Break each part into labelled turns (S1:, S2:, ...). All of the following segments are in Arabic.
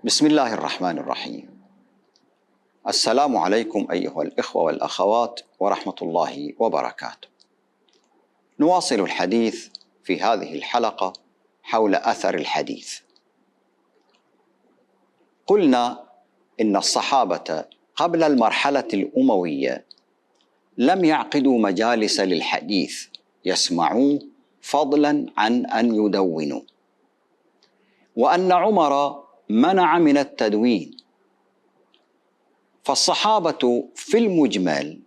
S1: بسم الله الرحمن الرحيم. السلام عليكم أيها الإخوة والأخوات ورحمة الله وبركاته. نواصل الحديث في هذه الحلقة حول أثر الحديث. قلنا إن الصحابة قبل المرحلة الأموية لم يعقدوا مجالس للحديث يسمعوه فضلا عن أن يدونوا، وأن عمر منع من التدوين. فالصحابة في المجمل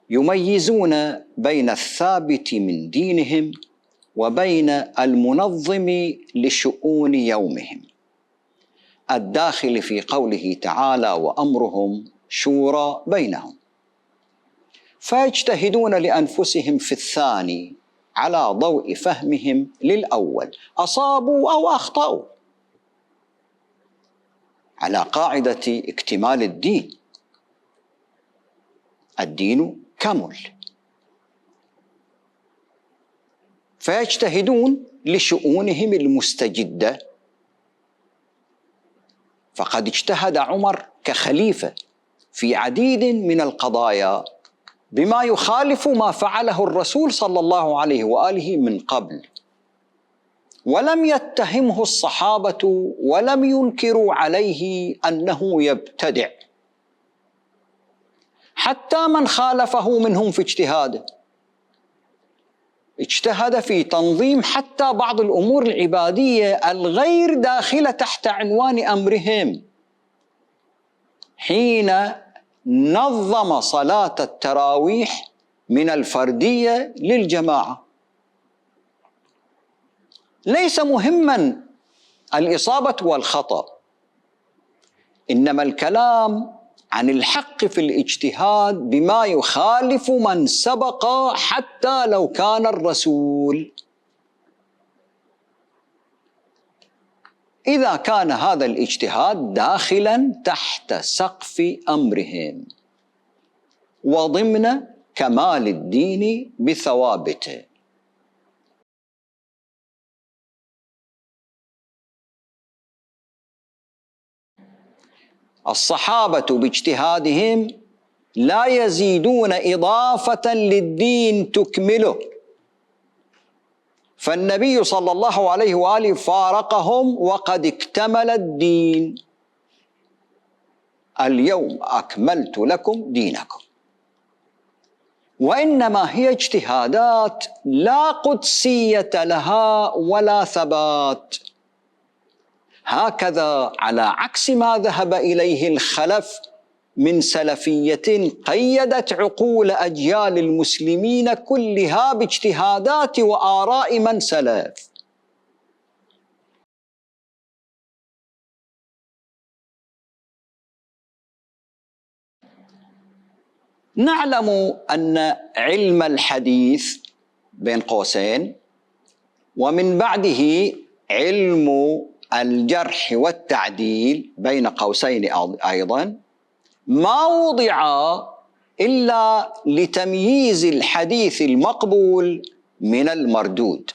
S1: يميزون بين الثابت من دينهم وبين المنظم لشؤون يومهم، الداخل في قوله تعالى: وأمرهم شورى بينهم. فيجتهدون لأنفسهم في الثاني على ضوء فهمهم للأول، أصابوا أو أخطأوا، على قاعدة اكتمال الدين. الدين كمل، فيجتهدون لشؤونهم المستجدة. فقد اجتهد عمر كخليفة في عديد من القضايا بما يخالف ما فعله الرسول صلى الله عليه وآله من قبل، ولم يتهمه الصحابة ولم ينكروا عليه أنه يبتدع، حتى من خالفه منهم في اجتهاده. اجتهد في تنظيم حتى بعض الأمور العبادية الغير داخلة تحت عنوان أمرهم، حين نظم صلاة التراويح من الفردية للجماعة. ليس مهما الإصابة والخطأ، إنما الكلام عن الحق في الاجتهاد بما يخالف من سبق حتى لو كان الرسول. إذا كان هذا الاجتهاد داخلا تحت سقف أمرهم وضمن كمال الدين بثوابته. الصحابة باجتهادهم لا يزيدون إضافة للدين تكمله، فالنبي صلى الله عليه وآله فارقهم وقد اكتمل الدين. اليوم أكملت لكم دينكم. وإنما هي اجتهادات لا قدسية لها ولا ثبات، هكذا على عكس ما ذهب إليه الخلف من سلفية قيدت عقول أجيال المسلمين كلها باجتهادات وآراء من سلف. نعلم أن علم الحديث بين قوسين ومن بعده علم الجرح والتعديل بين قوسين أيضا ما وضع إلا لتمييز الحديث المقبول من المردود.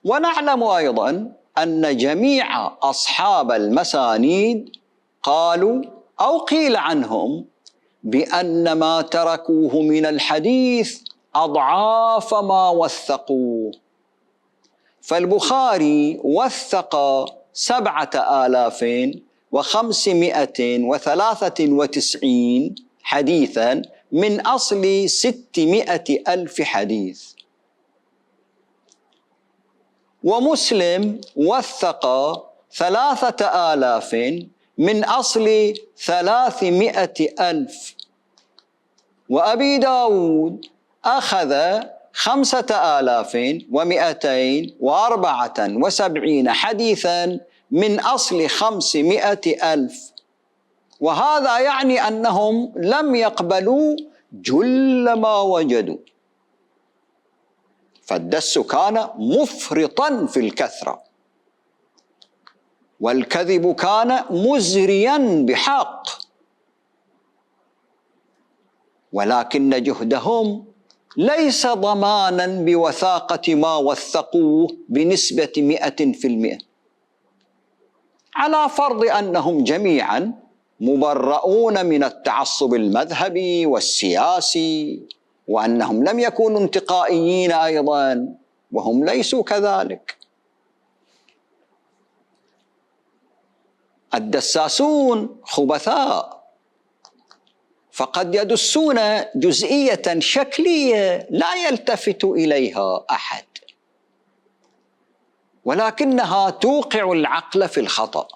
S1: ونعلم أيضا أن جميع أصحاب المسانيد قالوا أو قيل عنهم بأن ما تركوه من الحديث أضعاف ما وثقوه. فالبخاري وثق 7593 حديثا من أصل 600,000 حديث، ومسلم وثق 3,000 من أصل 300,000، وأبي داود أخذ 5,274 حديثا من أصل 500,000. وهذا يعني أنهم لم يقبلوا جل ما وجدوا، فالدس كان مفرطا في الكثرة، والكذب كان مزريا بحق، ولكن جهدهم ليس ضمانا بوثاقة ما وثقوه بنسبة 100%. على فرض أنهم جميعا مبرؤون من التعصب المذهبي والسياسي، وأنهم لم يكونوا انتقائيين أيضا، وهم ليسوا كذلك. الدساسون خبثاء، فقد يدسون جزئية شكلية لا يلتفت إليها أحد، ولكنها توقع العقل في الخطأ.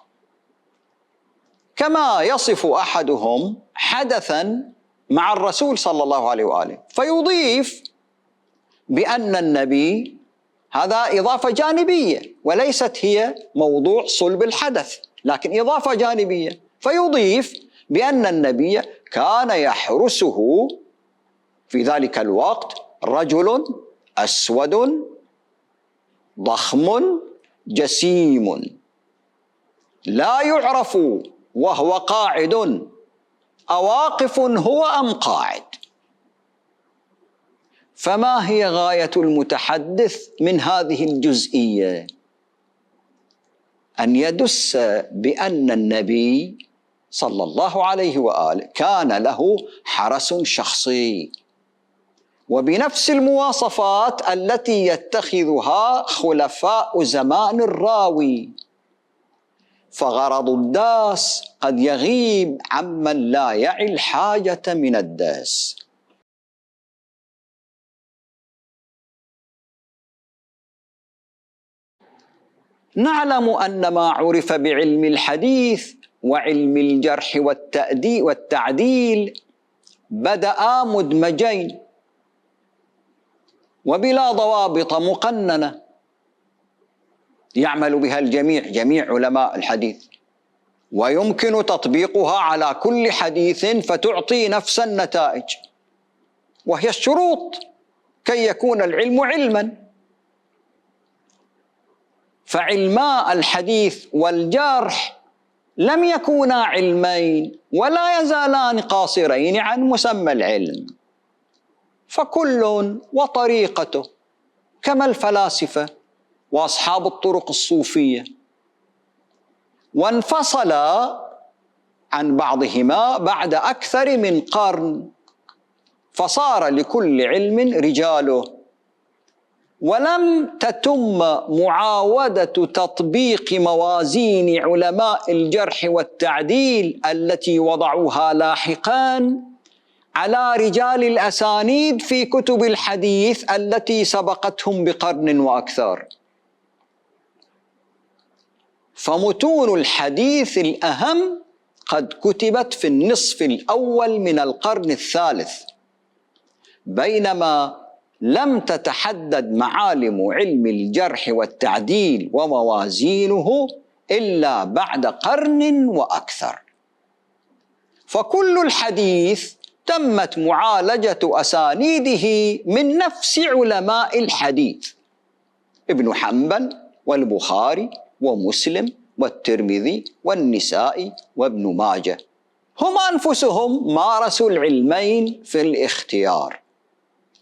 S1: كما يصف أحدهم حدثا مع الرسول صلى الله عليه وآله فيضيف بأن النبي، هذا إضافة جانبية وليست هي موضوع صلب الحدث، لكن إضافة جانبية، فيضيف بأن النبي كان يحرسه في ذلك الوقت رجل أسود ضخم جسيم لا يعرف وهو قاعد أواقف هو أم قاعد. فما هي غاية المتحدث من هذه الجزئية؟ أن يدس بأن النبي صلى الله عليه وآله كان له حرس شخصي، وبنفس المواصفات التي يتخذها خلفاء زمان الراوي، فغرض الداس قد يغيب عمن لا يعي الحاجة من الداس. نعلم أن ما عرف بعلم الحديث وعلم الجرح والتعديل بدأ مدمجين وبلا ضوابط مقننة يعمل بها الجميع، جميع علماء الحديث، ويمكن تطبيقها على كل حديث فتعطي نفس النتائج، وهي الشروط كي يكون العلم علما. فعلماء الحديث والجرح لم يكونا علمين ولا يزالان قاصرين عن مسمى العلم، فكل وطريقته، كما الفلاسفة وأصحاب الطرق الصوفية، وانفصل عن بعضهما بعد أكثر من قرن، فصار لكل علم رجاله، ولم تتم معاودة تطبيق موازين علماء الجرح والتعديل التي وضعوها لاحقاً على رجال الأسانيد في كتب الحديث التي سبقتهم بقرن وأكثر. فمتون الحديث الأهم قد كتبت في النصف الأول من القرن الثالث، بينما لم تتحدد معالم علم الجرح والتعديل وموازينه إلا بعد قرن وأكثر. فكل الحديث تمت معالجة أسانيده من نفس علماء الحديث، ابن حنبل والبخاري ومسلم والترمذي والنسائي وابن ماجه، هم أنفسهم مارسوا العلمين في الاختيار،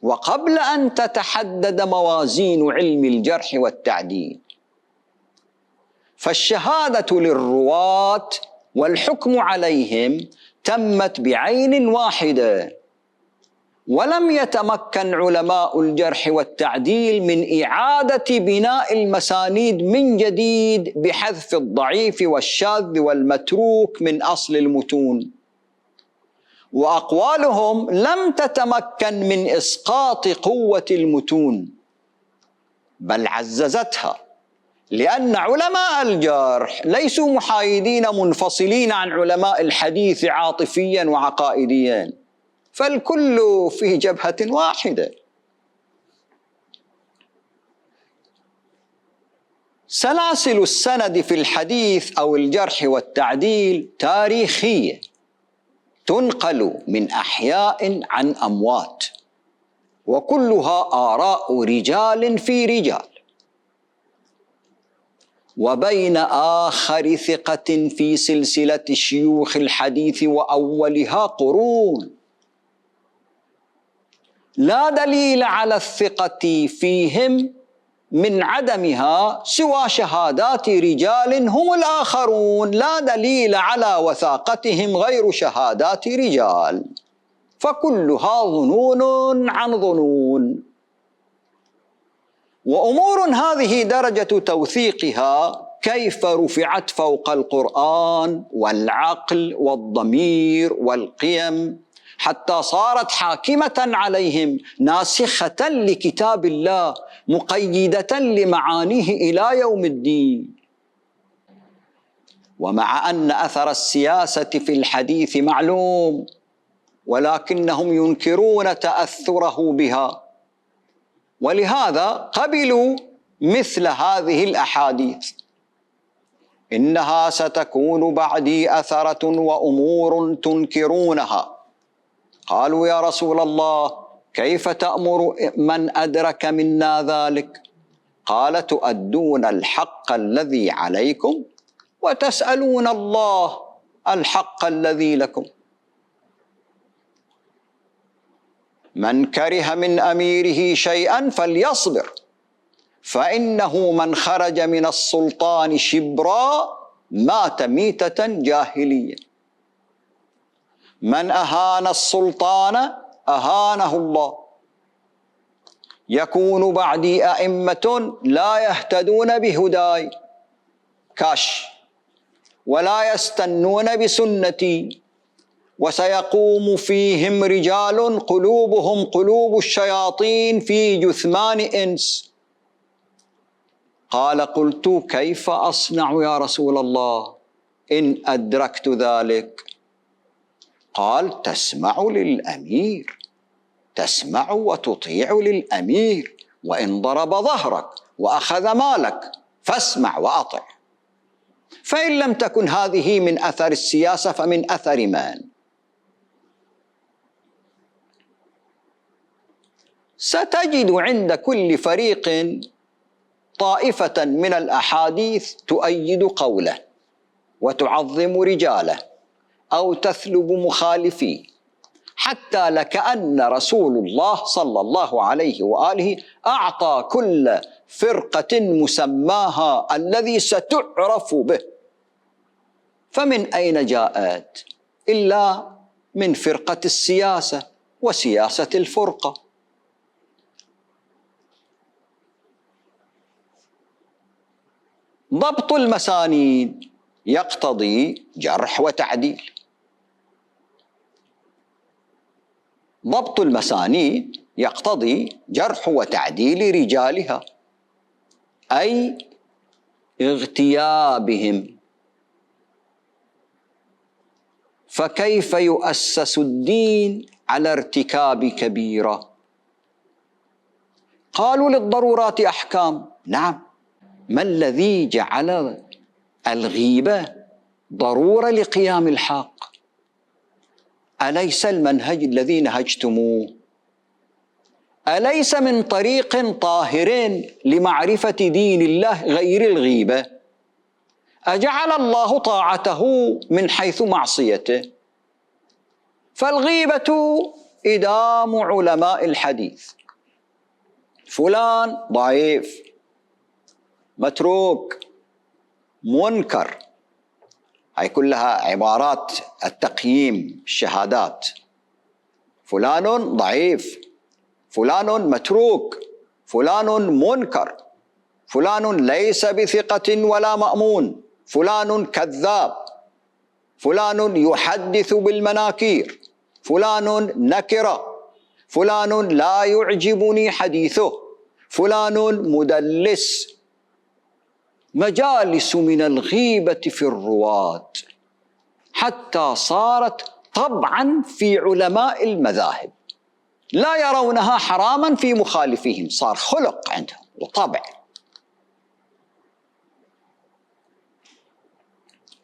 S1: وقبل أن تتحدد موازين علم الجرح والتعديل. فالشهادة للرواة والحكم عليهم تمت بعين واحدة، ولم يتمكن علماء الجرح والتعديل من إعادة بناء المسانيد من جديد بحذف الضعيف والشاذ والمتروك من أصل المتون، وأقوالهم لم تتمكن من إسقاط قوة المتون، بل عززتها، لأن علماء الجرح ليسوا محايدين منفصلين عن علماء الحديث عاطفيا وعقائديا، فالكل في جبهة واحدة. سلاسل السند في الحديث أو الجرح والتعديل تاريخية، تنقل من أحياء عن أموات، وكلها آراء رجال في رجال، وبين آخر ثقة في سلسلة شيوخ الحديث وأولها قرون، لا دليل على الثقة فيهم من عدمها سوى شهادات رجال هم الآخرون، لا دليل على وثاقتهم غير شهادات رجال، فكلها ظنون عن ظنون. وأمور هذه درجة توثيقها كيف رفعت فوق القرآن والعقل والضمير والقيم حتى صارت حاكمة عليهم، ناسخة لكتاب الله، مقيدة لمعانيه إلى يوم الدين. ومع أن أثر السياسة في الحديث معلوم، ولكنهم ينكرون تأثره بها، ولهذا قبلوا مثل هذه الأحاديث: إنها ستكون بعدي أثرة وأمور تنكرونها. قالوا: يا رسول الله، كيف تأمر من أدرك منا ذلك؟ قال: تؤدون الحق الذي عليكم وتسألون الله الحق الذي لكم. من كره من أميره شيئا فليصبر، فإنه من خرج من السلطان شبرا مات ميتة جاهلية. من أهان السلطان أهانه الله. يكون بعدي أئمة لا يهتدون بهداي كاش ولا يستنون بسنتي، وسيقوم فيهم رجال قلوبهم قلوب الشياطين في جثمان إنس. قال: قلت: كيف أصنع يا رسول الله إن أدركت ذلك؟ قال: تسمع للأمير، تسمع وتطيع للأمير، وإن ضرب ظهرك وأخذ مالك فاسمع وأطع. فإن لم تكن هذه من أثر السياسة فمن أثر من؟ ستجد عند كل فريق طائفة من الأحاديث تؤيد قوله وتعظم رجاله أو تثلب مخالفيه، حتى لكأن رسول الله صلى الله عليه وآله أعطى كل فرقة مسماها الذي ستعرف به. فمن أين جاءت إلا من فرقة السياسة وسياسة الفرقة. ضبط المسانيد يقتضي جرح وتعديل. ضبط المسانيد يقتضي جرح وتعديل رجالها، أي اغتيابهم. فكيف يؤسس الدين على ارتكاب كبيرة؟ قالوا: للضرورات أحكام. نعم، ما الذي جعل الغيبة ضرورة لقيام الحق؟ أليس المنهج الذي نهجتموه؟ أليس من طريق طاهر لمعرفة دين الله غير الغيبة؟ أجعل الله طاعته من حيث معصيته؟ فالغيبة إدام علماء الحديث: فلان ضعيف، متروك، منكر. هاي كلها عبارات التقييم، الشهادات. فلان ضعيف، فلان متروك، فلان منكر، فلان ليس بثقة ولا مأمون، فلان كذاب، فلان يحدث بالمناكير، فلان نكرة، فلان لا يعجبني حديثه، فلان مدلس. مجالس من الغيبة في الرواة، حتى صارت طبعا في علماء المذاهب، لا يرونها حراما في مخالفيهم، صار خلق عندهم وطبع،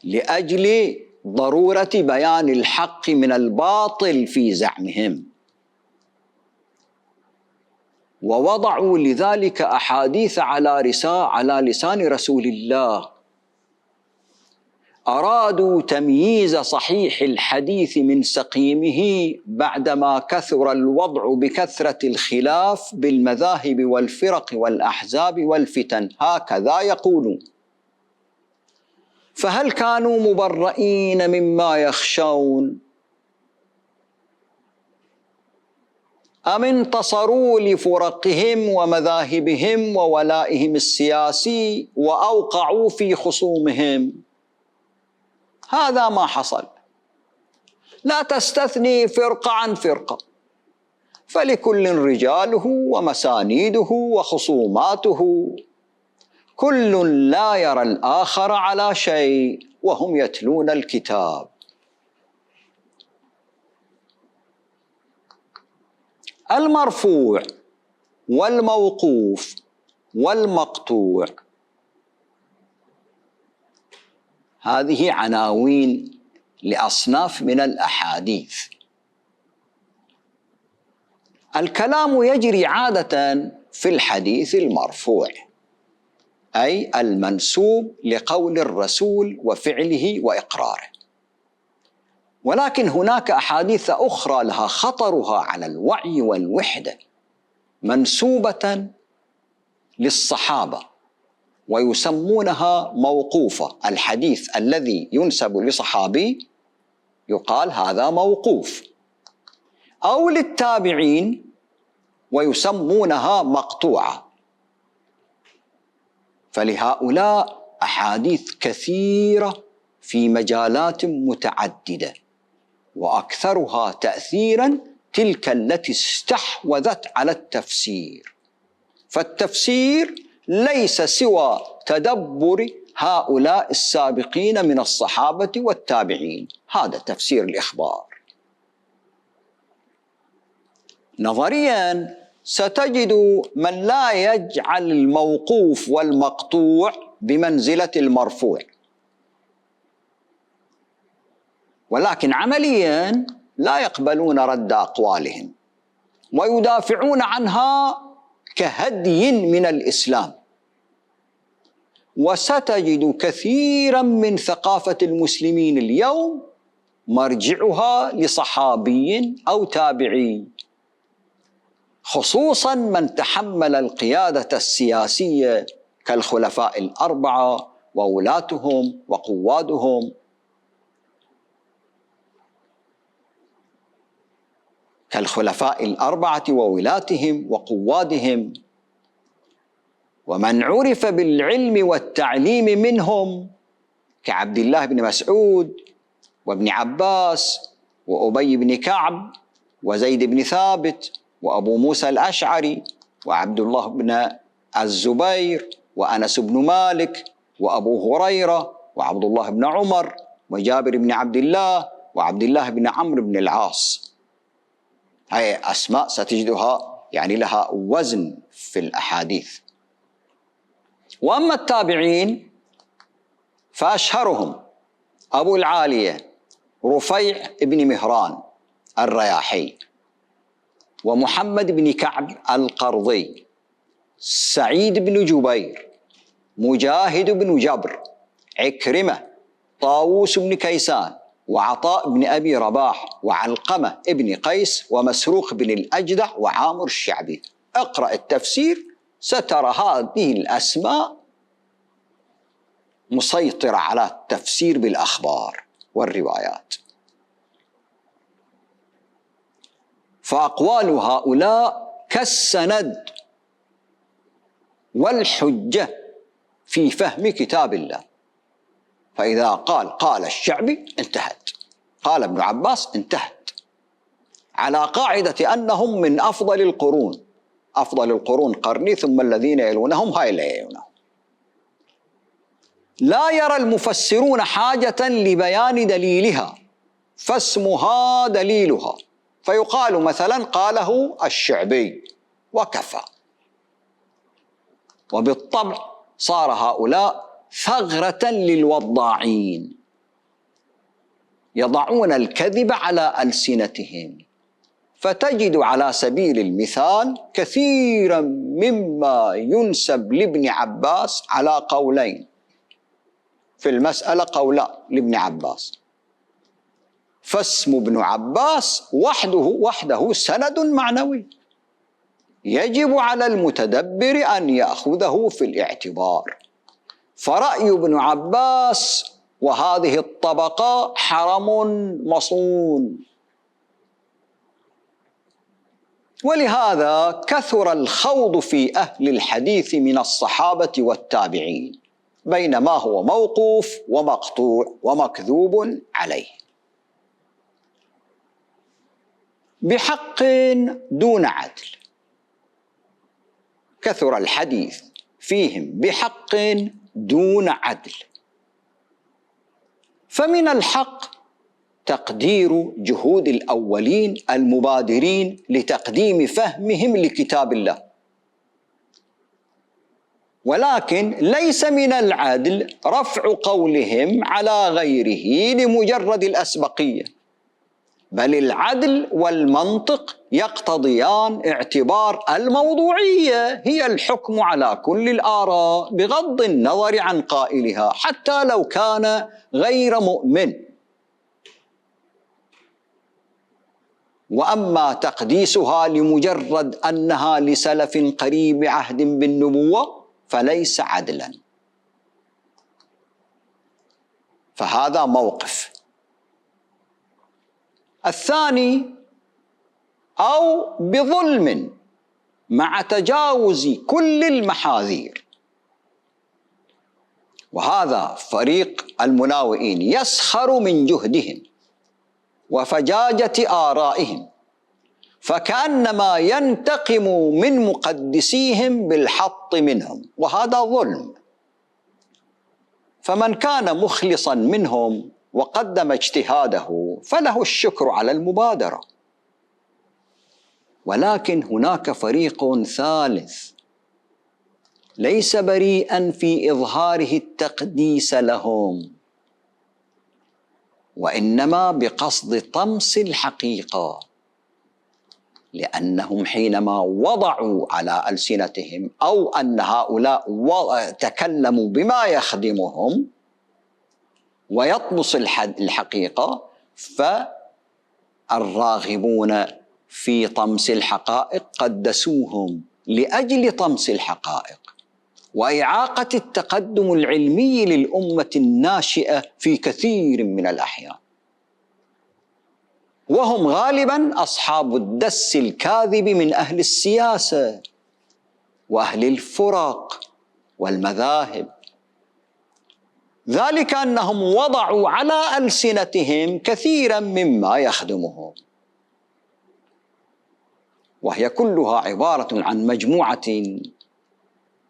S1: لأجل ضرورة بيان الحق من الباطل في زعمهم. ووضعوا لذلك أحاديث على لسان رسول الله. أرادوا تمييز صحيح الحديث من سقيمه بعدما كثر الوضع بكثرة الخلاف بالمذاهب والفرق والأحزاب والفتن، هكذا يقولون. فهل كانوا مبرئين مما يخشون أم انتصروا لفرقهم ومذاهبهم وولائهم السياسي وأوقعوا في خصومهم؟ هذا ما حصل. لا تستثني فرقة عن فرقة، فلكل رجاله ومسانيده وخصوماته، كل لا يرى الآخر على شيء وهم يتلون الكتاب. المرفوع والموقوف والمقطوع هذه عناوين لأصناف من الأحاديث. الكلام يجري عادة في الحديث المرفوع، أي المنسوب لقول الرسول وفعله وإقراره، ولكن هناك أحاديث أخرى لها خطرها على الوعي والوحدة، منسوبة للصحابة ويسمونها موقوفة. الحديث الذي ينسب لصحابي يقال هذا موقوف، أو للتابعين ويسمونها مقطوعة. فلهؤلاء أحاديث كثيرة في مجالات متعددة، وأكثرها تأثيراً تلك التي استحوذت على التفسير. فالتفسير ليس سوى تدبر هؤلاء السابقين من الصحابة والتابعين، هذا تفسير الإخبار. نظرياً ستجد من لا يجعل الموقوف والمقطوع بمنزلة المرفوع، ولكن عملياً لا يقبلون رد أقوالهم ويدافعون عنها كهدي من الإسلام. وستجد كثيراً من ثقافة المسلمين اليوم مرجعها لصحابي أو تابعي، خصوصاً من تحمل القيادة السياسية كالخلفاء الأربعة وولاتهم وقوادهم، كالخلفاء الأربعة وولاتهم وقوادهم، ومن عرف بالعلم والتعليم منهم كعبد الله بن مسعود وابن عباس وأبي بن كعب وزيد بن ثابت وأبو موسى الأشعري وعبد الله بن الزبير وأنس بن مالك وأبو هريرة وعبد الله بن عمر وجابر بن عبد الله وعبد الله بن عمرو بن العاص. هاي أسماء ستجدها يعني لها وزن في الأحاديث. وأما التابعين فأشهرهم أبو العالية رفيع بن مهران الرياحي، ومحمد بن كعب القرظي، سعيد بن جبير، مجاهد بن جبر، عكرمة، طاووس بن كيسان، وعطاء بن أبي رباح، وعلقمة بن قيس، ومسروق بن الأجدع، وعامر الشعبي. اقرأ التفسير سترى هذه الأسماء مسيطرة على التفسير بالأخبار والروايات. فأقوال هؤلاء كالسند والحجة في فهم كتاب الله. فإذا قال الشعبي انتهت، قال ابن عباس انتهت، على قاعدة أنهم من أفضل القرون، أفضل القرون قرني ثم الذين يلونهم هاي اللي يلونهم. لا يرى المفسرون حاجة لبيان دليلها فاسمها دليلها، فيقال مثلا قاله الشعبي وكفى. وبالطبع صار هؤلاء ثغرة للوضاعين يضعون الكذب على ألسنتهم، فتجد على سبيل المثال كثيرا مما ينسب لابن عباس على قولين، في المسألة قولان لابن عباس، فاسم ابن عباس وحده سند معنوي يجب على المتدبر أن يأخذه في الاعتبار. فرأي ابن عباس وهذه الطبقة حرم مصون. ولهذا كثر الخوض في أهل الحديث من الصحابة والتابعين بين ما هو موقوف ومقطوع ومكذوب عليه، بحق دون عدل. كثر الحديث فيهم بحق دون عدل. فمن الحق تقدير جهود الأولين المبادرين لتقديم فهمهم لكتاب الله، ولكن ليس من العدل رفع قولهم على غيره لمجرد الأسبقية، بل العدل والمنطق يقتضيان اعتبار الموضوعية هي الحكم على كل الآراء بغض النظر عن قائلها حتى لو كان غير مؤمن. وأما تقديسها لمجرد أنها لسلف قريب عهد بالنبوة فليس عدلا، فهذا موقف. الثاني، أو بظلم مع تجاوز كل المحاذير، وهذا فريق المناوئين يسخر من جهدهم وفجاجة آرائهم، فكأنما ينتقم من مقدسيهم بالحط منهم، وهذا ظلم. فمن كان مخلصا منهم وقدم اجتهاده فله الشكر على المبادرة. ولكن هناك فريق ثالث ليس بريئا في إظهاره التقديس لهم، وإنما بقصد طمس الحقيقة، لأنهم حينما وضعوا على ألسنتهم أو أن هؤلاء تكلموا بما يخدمهم ويطمس الحقيقة، فالراغبون في طمس الحقائق قدسوهم لأجل طمس الحقائق وإعاقة التقدم العلمي للأمة الناشئة في كثير من الأحيان. وهم غالبا أصحاب الدس الكاذب من أهل السياسة وأهل الفرق والمذاهب، ذلك أنهم وضعوا على ألسنتهم كثيرا مما يخدمهم، وهي كلها عبارة عن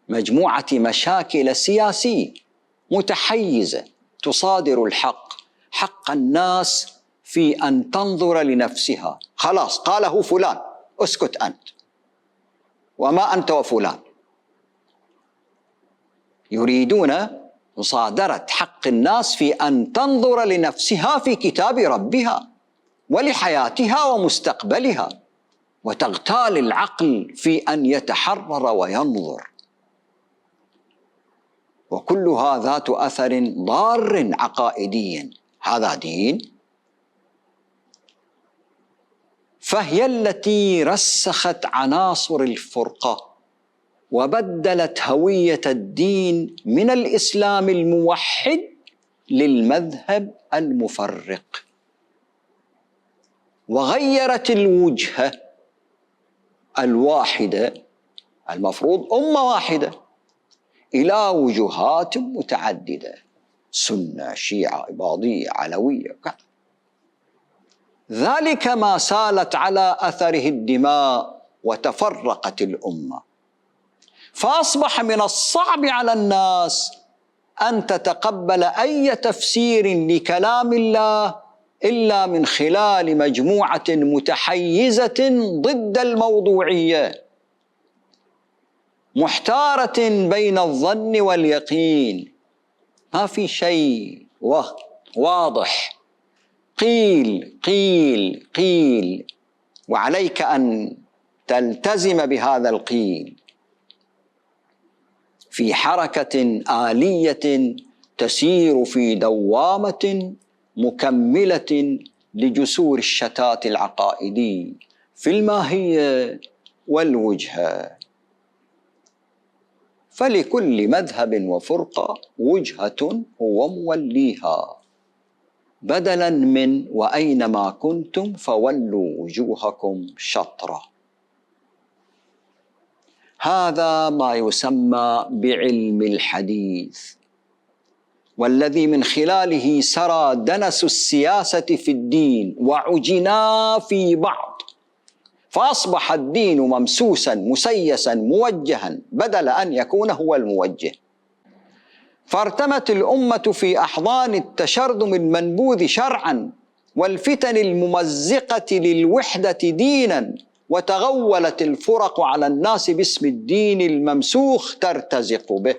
S1: مجموعة مشاكل سياسية متحيزة تصادر حق الناس في أن تنظر لنفسها. خلاص قاله فلان، اسكت أنت، وما أنت وفلان. يريدون مصادرة حق الناس في أن تنظر لنفسها في كتاب ربها ولحياتها ومستقبلها، وتغتال العقل في أن يتحرر وينظر. وكلها ذات أثر ضار عقائدي. هذا دين؟ فهي التي رسخت عناصر الفرقة وبدلت هوية الدين من الإسلام الموحد للمذهب المفرق، وغيرت الوجهة الواحدة المفروض أمة واحدة إلى وجهات متعددة، سنة، شيعة، إباضية، علوية. ذلك ما سالت على أثره الدماء وتفرقت الأمة، فأصبح من الصعب على الناس أن تتقبل أي تفسير لكلام الله إلا من خلال مجموعة متحيزة ضد الموضوعية، محتارة بين الظن واليقين، ما في شيء واضح، قيل قيل قيل، وعليك أن تلتزم بهذا القيل في حركة آلية تسير في دوامة مكملة لجسور الشتات العقائدي في الماهية والوجهة. فلكل مذهب وفرقة وجهة هو موليها، بدلا من وأينما كنتم فولوا وجوهكم شطرة. هذا ما يسمى بعلم الحديث، والذي من خلاله سرى دنس السياسة في الدين وعجنا في بعض، فأصبح الدين ممسوسا مسيسا موجها بدل أن يكون هو الموجه. فارتمت الأمة في أحضان التشرذم المنبوذ شرعا والفتن الممزقة للوحدة دينا، وتغولت الفرق على الناس باسم الدين الممسوخ ترتزق به،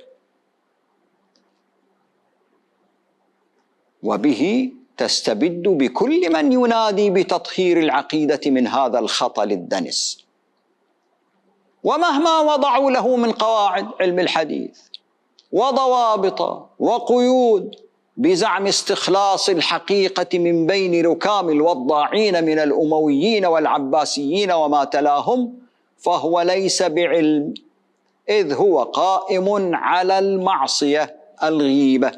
S1: وبه تستبد بكل من ينادي بتطهير العقيدة من هذا الخطل الدنس، ومهما وضعوا له من قواعد علم الحديث وضوابط وقيود بزعم استخلاص الحقيقة من بين ركام الوضاعين من الأمويين والعباسيين وما تلاهم، فهو ليس بعلم، إذ هو قائم على المعصية الغيبة.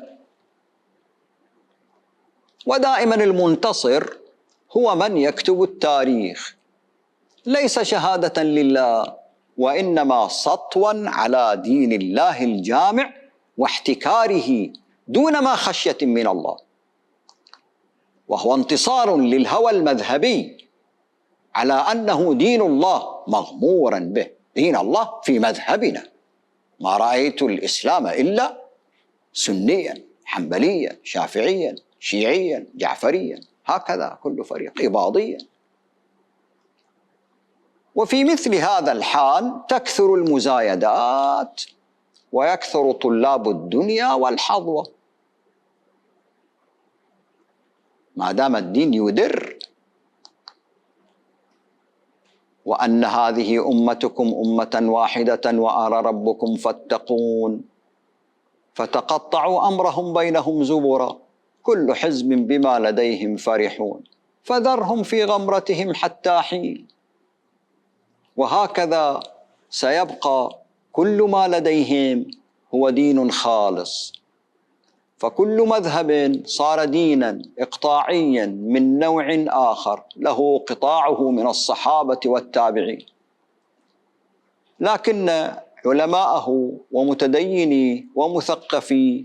S1: ودائما المنتصر هو من يكتب التاريخ، ليس شهادة لله، وإنما سطوا على دين الله الجامع واحتكاره دون ما خشية من الله، وهو انتصار للهوى المذهبي على أنه دين الله مغمورا به. دين الله في مذهبنا، ما رأيت الإسلام إلا سنيا حنبليا شافعيا شيعيا جعفريا، هكذا كل فريق إباضيا. وفي مثل هذا الحال تكثر المزايدات ويكثر طلاب الدنيا والحظوة، ما دام الدين يدر. وأن هذه أمتكم أمة واحدة وأنا ربكم فاتقون، فتقطعوا أمرهم بينهم زبرا، كل حزب بما لديهم فرحون، فذرهم في غمرتهم حتى حين. وهكذا سيبقى كل ما لديهم هو دين خالص، فكل مذهب صار دينا إقطاعيا من نوع آخر له قطاعه من الصحابة والتابعين، لكن علماءه ومتديني ومثقفي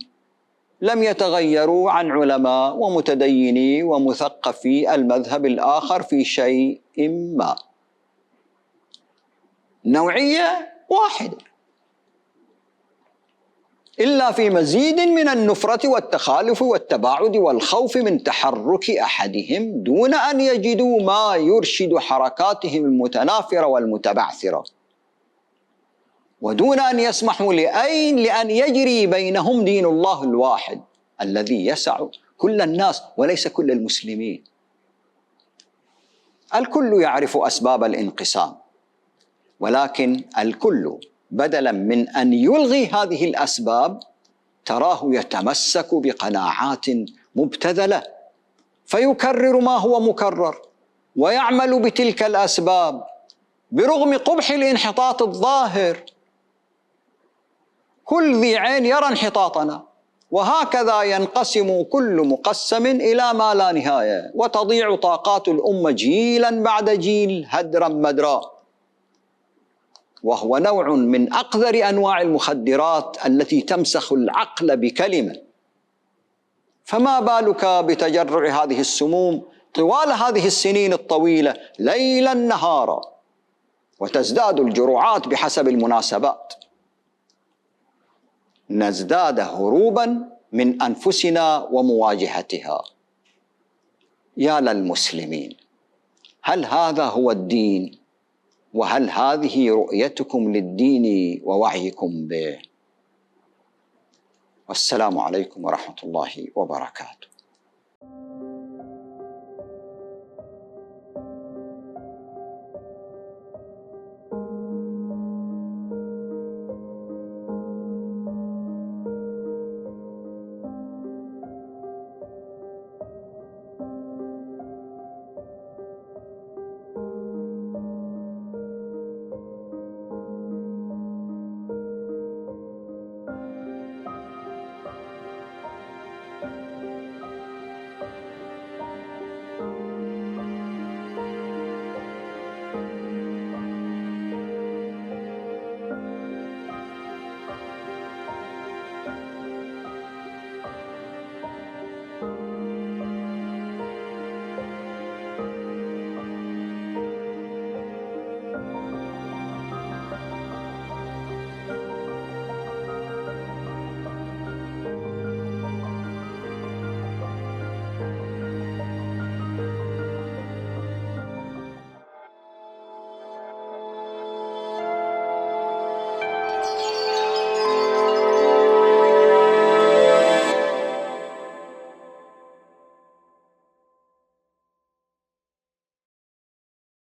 S1: لم يتغيروا عن علماء ومتديني ومثقفي المذهب الآخر في شيء ما، نوعية واحدة، إلا في مزيد من النفرة والتخالف والتباعد والخوف من تحرك أحدهم دون أن يجدوا ما يرشد حركاتهم المتنافرة والمتبعثرة، ودون أن يسمحوا لأن يجري بينهم دين الله الواحد الذي يسع كل الناس وليس كل المسلمين. الكل يعرف أسباب الانقسام، ولكن الكل بدلا من أن يلغي هذه الأسباب تراه يتمسك بقناعات مبتذلة، فيكرر ما هو مكرر ويعمل بتلك الأسباب برغم قبح الانحطاط الظاهر. كل ذي عين يرى انحطاطنا، وهكذا ينقسم كل مقسم إلى ما لا نهاية، وتضيع طاقات الأمة جيلا بعد جيل هدرا مدرا، وهو نوع من أقذر أنواع المخدرات التي تمسخ العقل بكلمة. فما بالك بتجرع هذه السموم طوال هذه السنين الطويلة ليلا نهارا، وتزداد الجرعات بحسب المناسبات. نزداد هروبا من أنفسنا ومواجهتها. يا للمسلمين، هل هذا هو الدين؟ وهل هذه رؤيتكم للدين ووعيكم به؟ والسلام عليكم ورحمة الله وبركاته.